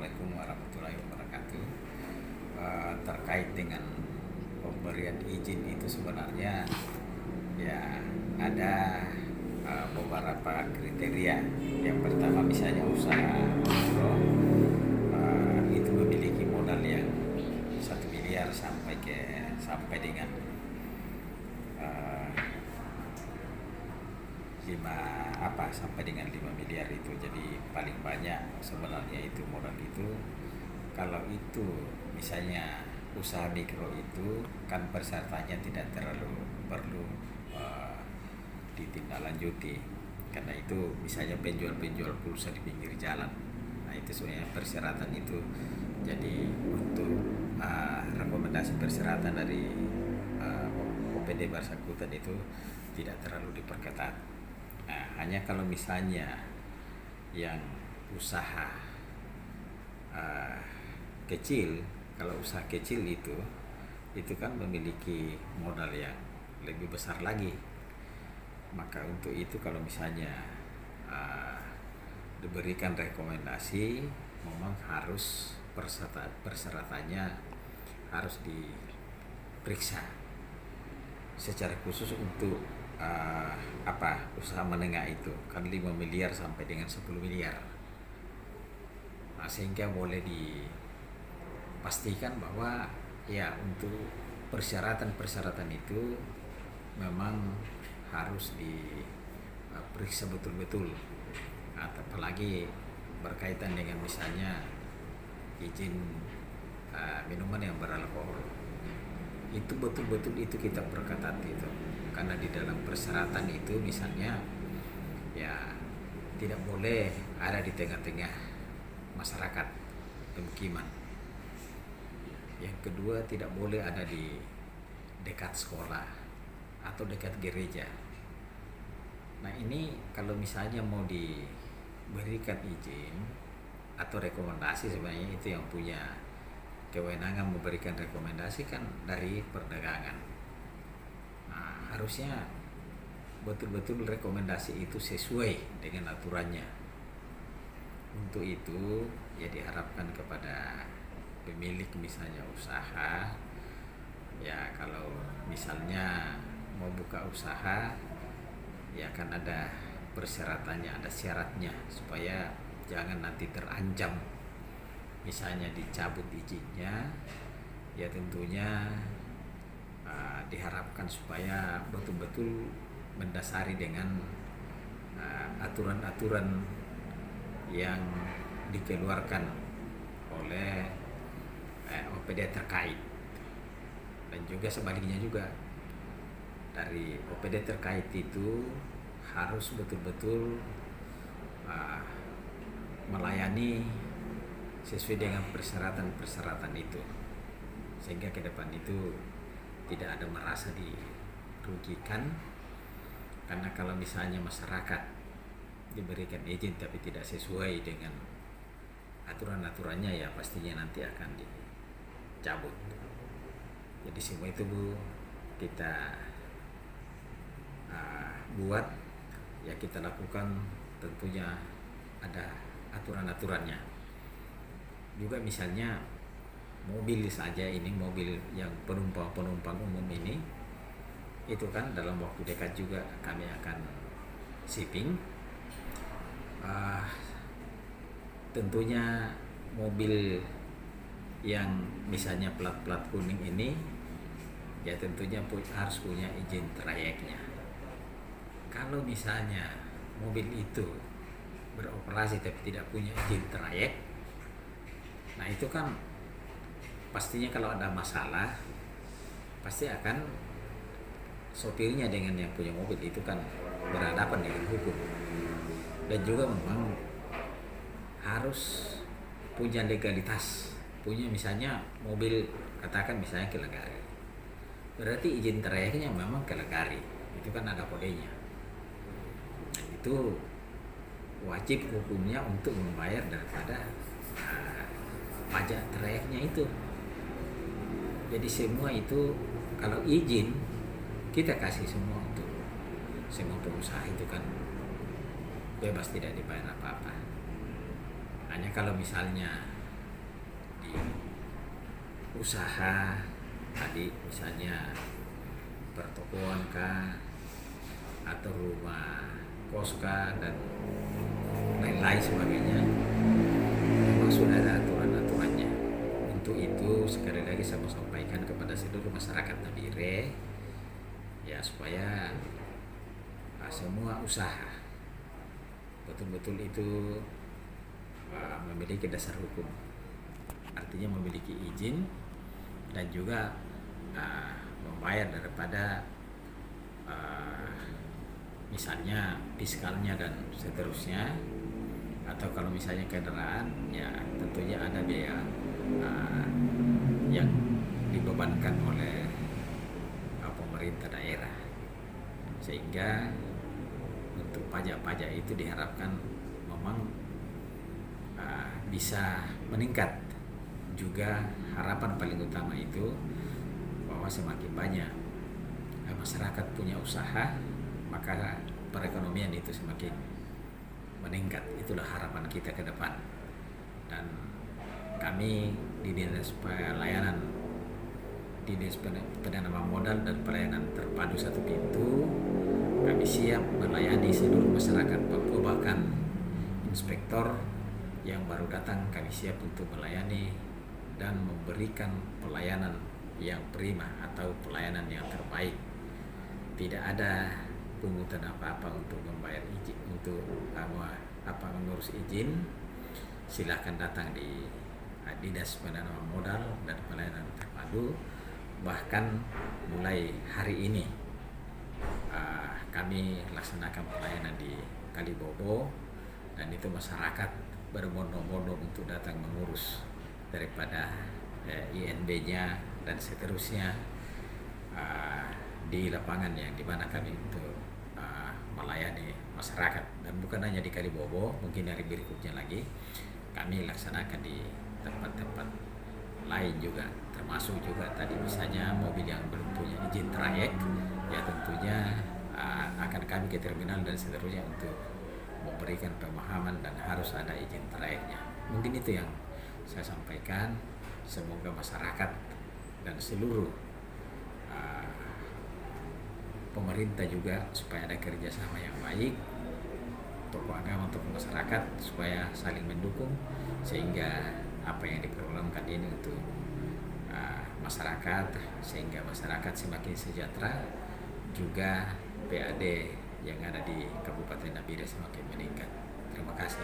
Assalamualaikum warahmatullahi wabarakatuh. Terkait dengan pemberian izin itu sebenarnya ya ada beberapa kriteria. Yang pertama misalnya usaha mikro itu memiliki modal yang 1 miliar sampai dengan uh, 5 miliar itu. Jadi paling banyak sebenarnya itu modal itu. Kalau itu misalnya usaha mikro itu kan persyaratannya tidak terlalu perlu ditindaklanjuti, karena itu misalnya penjual pulsa di pinggir jalan. Nah itu sebenarnya persyaratan itu. Jadi untuk rekomendasi persyaratan dari OPD bersangkutan itu tidak terlalu diperketat. Nah, hanya kalau misalnya yang usaha kecil, kalau usaha kecil itu kan memiliki modal yang lebih besar lagi. Maka untuk itu kalau misalnya diberikan rekomendasi, memang harus persyaratannya harus diperiksa secara khusus untuk usaha menengah itu kan 5 miliar sampai dengan 10 miliar. Nah, sehingga boleh dipastikan bahwa ya untuk persyaratan itu memang harus diperiksa betul-betul. Nah, apalagi berkaitan dengan misalnya izin minuman yang beralkohol, itu betul-betul itu kita perketat itu, karena di dalam persyaratan itu misalnya ya tidak boleh ada di tengah-tengah masyarakat pemukiman. Yang kedua, tidak boleh ada di dekat sekolah atau dekat gereja. Nah ini kalau misalnya mau diberikan izin atau rekomendasi, sebenarnya itu yang punya kewenangan memberikan rekomendasi kan dari perdagangan. Nah, harusnya betul-betul rekomendasi itu sesuai dengan aturannya. Untuk itu ya diharapkan kepada pemilik misalnya usaha, ya kalau misalnya mau buka usaha ya kan ada persyaratannya, ada syaratnya, supaya jangan nanti terancam misalnya dicabut izinnya. Ya tentunya diharapkan supaya betul-betul mendasari dengan aturan-aturan yang dikeluarkan oleh OPD terkait, dan juga sebaliknya juga dari OPD terkait itu harus betul-betul melayani sesuai dengan persyaratan itu, sehingga ke depan itu tidak ada merasa dirugikan. Karena kalau misalnya masyarakat diberikan izin tapi tidak sesuai dengan aturan-aturannya, ya pastinya nanti akan dicabut. Jadi semua itu kita buat, ya kita lakukan, tentunya ada aturan-aturannya. Juga misalnya mobil saja, ini mobil yang penumpang umum ini, itu kan dalam waktu dekat juga kami akan shipping. Tentunya mobil yang misalnya plat kuning ini ya tentunya harus punya izin trayeknya. Kalau misalnya mobil itu beroperasi tapi tidak punya izin trayek, nah itu kan pastinya kalau ada masalah pasti akan sopirnya dengan yang punya mobil itu kan berhadapan dengan hukum. Dan juga memang harus punya legalitas, punya misalnya mobil katakan misalnya Kelegari, berarti izin trayeknya memang Kelegari, itu kan ada kodenya. Nah, itu wajib hukumnya untuk membayar daripada pajak trayeknya itu. Jadi semua itu kalau izin kita kasih semua untuk semua pengusaha itu kan bebas, tidak dibayar apa-apa. Hanya kalau misalnya di usaha tadi, misalnya pertokoan kah atau rumah kos kah dan lain-lain sebagainya, memang sudah ada aturan-aturannya. Untuk itu sekali lagi saya mau sampaikan kepada seluruh masyarakat Nabire ya, supaya semua usaha betul-betul itu memiliki dasar hukum, artinya memiliki izin dan juga membayar daripada misalnya fiskalnya dan seterusnya. Atau kalau misalnya kendaraan ya tentunya ada biaya yang dibebankan oleh pemerintah daerah, sehingga untuk pajak-pajak itu diharapkan memang bisa meningkat. Juga harapan paling utama itu bahwa semakin banyak masyarakat punya usaha, maka perekonomian itu semakin meningkat. Itulah harapan kita ke depan. Dan kami di Dinas Pelayanan, Dinas Penanaman Modal dan Pelayanan Terpadu Satu Pintu, kami siap melayani seluruh masyarakat Papua, bahkan inspektor yang baru datang kami siap untuk melayani dan memberikan pelayanan yang prima atau pelayanan yang terbaik. Tidak ada pungutan apa-apa untuk membayar izin, untuk mengurus izin. Silahkan datang di Dinas Penanaman Modal dan Pelayanan Terpadu. Bahkan mulai hari ini kami laksanakan pelayanan di Kalibobo, dan itu masyarakat berbondong-bondong untuk datang mengurus daripada INB-nya dan seterusnya di lapangan yang dimana kami untuk melayani masyarakat. Dan bukan hanya di Kalibobo, mungkin hari berikutnya lagi kami laksanakan di tempat-tempat lain juga, termasuk juga tadi misalnya mobil yang belum punya izin trayek ya tentunya akan kami ke terminal dan seterusnya untuk memberikan pemahaman dan harus ada izin trayeknya. Mungkin itu yang saya sampaikan. Semoga masyarakat dan seluruh pemerintah juga supaya ada kerjasama yang baik, tokoh agama, tokoh masyarakat, supaya saling mendukung sehingga apa yang diperjuangkan ini untuk masyarakat, sehingga masyarakat semakin sejahtera, juga PAD yang ada di Kabupaten Nabire semakin meningkat. Terima kasih.